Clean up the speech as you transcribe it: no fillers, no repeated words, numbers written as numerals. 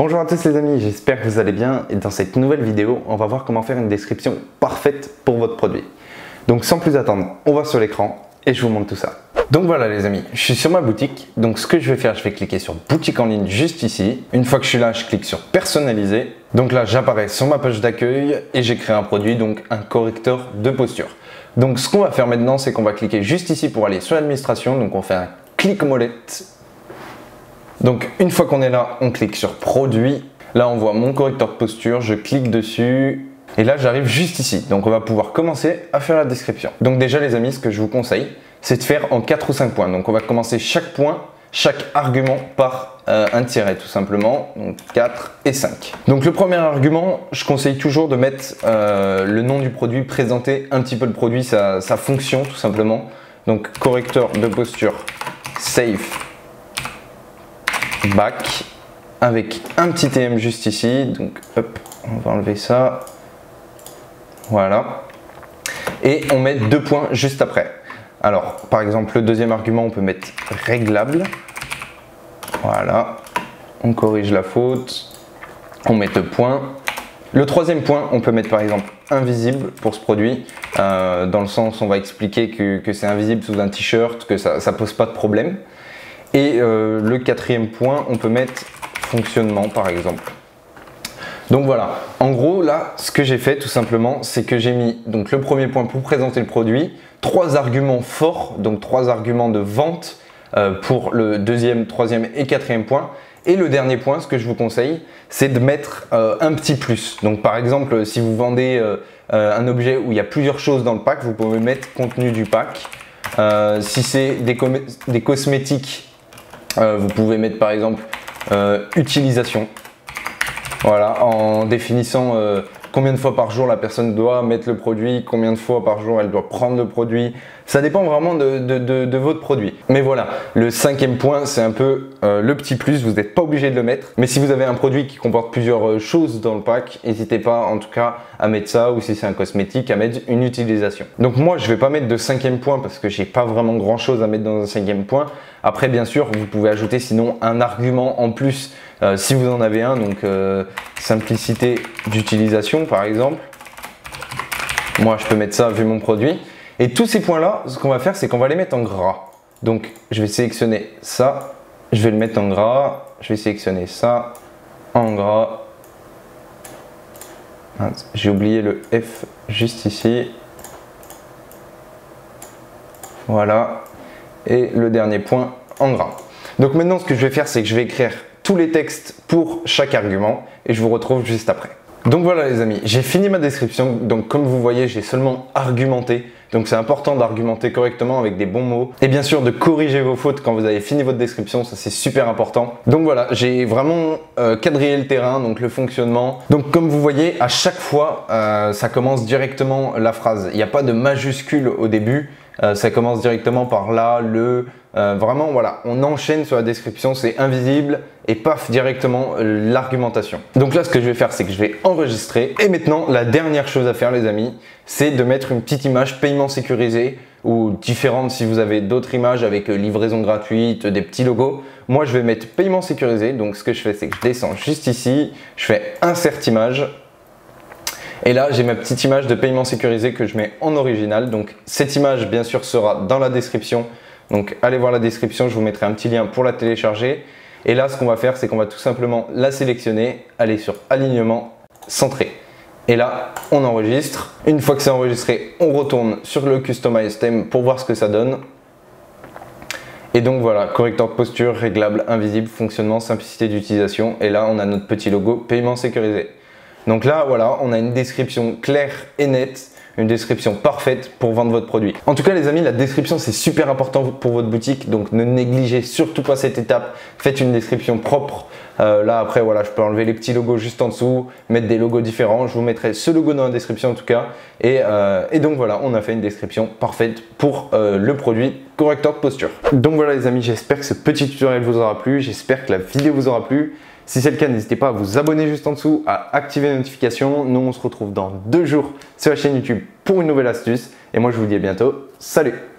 Bonjour à tous les amis, j'espère que vous allez bien et dans cette nouvelle vidéo, on va voir comment faire une description parfaite pour votre produit. Donc sans plus attendre, on va sur l'écran et je vous montre tout ça. Donc voilà les amis, je suis sur ma boutique, donc ce que je vais faire, je vais cliquer sur boutique en ligne juste ici. Une fois que je suis là, je clique sur personnaliser. Donc là, j'apparais sur ma page d'accueil et j'ai créé un produit, donc un correcteur de posture. Donc ce qu'on va faire maintenant, c'est qu'on va cliquer juste ici pour aller sur l'administration, donc on fait un clic molette. Donc une fois qu'on est là, on clique sur produit. Là on voit mon correcteur de posture, je clique dessus et là j'arrive juste ici. Donc on va pouvoir commencer à faire la description. Donc déjà les amis, ce que je vous conseille, c'est de faire en 4 ou 5 points. Donc on va commencer chaque point, chaque argument par un tiret tout simplement. Donc 4 et 5. Donc le premier argument, je conseille toujours de mettre le nom du produit, présenter un petit peu le produit, sa fonction tout simplement. Donc correcteur de posture safe back avec un petit TM juste ici, donc hop, on va enlever ça, voilà, et on met 2 points juste après. Alors par exemple le deuxième argument, on peut mettre réglable, voilà, on corrige la faute, on met 2 points. Le troisième point, on peut mettre par exemple invisible pour ce produit, dans le sens on va expliquer que c'est invisible sous un t-shirt, que ça pose pas de problème. Et le quatrième point, on peut mettre fonctionnement par exemple. Donc voilà, en gros là, ce que j'ai fait tout simplement, c'est que j'ai mis donc le premier point pour présenter le produit, 3 arguments forts, donc 3 arguments de vente pour le deuxième, troisième et quatrième point. Et le dernier point, ce que je vous conseille, c'est de mettre un petit plus. Donc par exemple, si vous vendez un objet où il y a plusieurs choses dans le pack, vous pouvez mettre contenu du pack. Si c'est des cosmétiques, vous pouvez mettre par exemple utilisation, voilà, en définissant combien de fois par jour la personne doit mettre le produit, combien de fois par jour elle doit prendre le produit. Ça dépend vraiment de votre produit. Mais voilà, le cinquième point, c'est un peu le petit plus, vous n'êtes pas obligé de le mettre. Mais si vous avez un produit qui comporte plusieurs choses dans le pack, n'hésitez pas en tout cas à mettre ça, ou si c'est un cosmétique, à mettre une utilisation. Donc moi, je ne vais pas mettre de cinquième point parce que j'ai pas vraiment grand chose à mettre dans un cinquième point. Après, bien sûr, vous pouvez ajouter sinon un argument en plus si vous en avez un, donc simplicité d'utilisation par exemple. Moi, je peux mettre ça vu mon produit. Et tous ces points-là, ce qu'on va faire, c'est qu'on va les mettre en gras. Donc, je vais sélectionner ça, je vais le mettre en gras. Je vais sélectionner ça en gras. J'ai oublié le F juste ici. Voilà. Et le dernier point en gras. Donc maintenant, ce que je vais faire, c'est que je vais écrire tous les textes pour chaque argument et je vous retrouve juste après. Donc voilà les amis, j'ai fini ma description. Donc comme vous voyez, j'ai seulement argumenté. Donc c'est important d'argumenter correctement avec des bons mots. Et bien sûr de corriger vos fautes quand vous avez fini votre description, ça c'est super important. Donc voilà, j'ai vraiment quadrillé le terrain, donc le fonctionnement. Donc comme vous voyez, à chaque fois, ça commence directement la phrase. Il n'y a pas de majuscule au début. Ça commence directement par là, le... vraiment, voilà, on enchaîne sur la description, c'est invisible et paf, directement l'argumentation. Donc là, ce que je vais faire, c'est que je vais enregistrer. Et maintenant, la dernière chose à faire, les amis, c'est de mettre une petite image paiement sécurisé ou différente si vous avez d'autres images avec livraison gratuite, des petits logos. Moi, je vais mettre paiement sécurisé. Donc, ce que je fais, c'est que je descends juste ici, je fais insert image. Et là, j'ai ma petite image de paiement sécurisé que je mets en original. Donc, cette image, bien sûr, sera dans la description. Donc, allez voir la description, je vous mettrai un petit lien pour la télécharger. Et là, ce qu'on va faire, c'est qu'on va tout simplement la sélectionner, aller sur alignement, centrer. Et là, on enregistre. Une fois que c'est enregistré, on retourne sur le Customize Theme pour voir ce que ça donne. Et donc voilà, correcteur de posture, réglable, invisible, fonctionnement, simplicité d'utilisation. Et là, on a notre petit logo paiement sécurisé. Donc là, voilà, on a une description claire et nette, une description parfaite pour vendre votre produit. En tout cas, les amis, la description, c'est super important pour votre boutique. Donc, ne négligez surtout pas cette étape. Faites une description propre. Là, après, voilà, je peux enlever les petits logos juste en dessous, mettre des logos différents. Je vous mettrai ce logo dans la description en tout cas. Et donc, voilà, on a fait une description parfaite pour le produit correcteur de posture. Donc, voilà, les amis, j'espère que ce petit tutoriel vous aura plu. J'espère que la vidéo vous aura plu. Si c'est le cas, n'hésitez pas à vous abonner juste en dessous, à activer les notifications. Nous, on se retrouve dans 2 jours sur la chaîne YouTube pour une nouvelle astuce. Et moi, je vous dis à bientôt. Salut!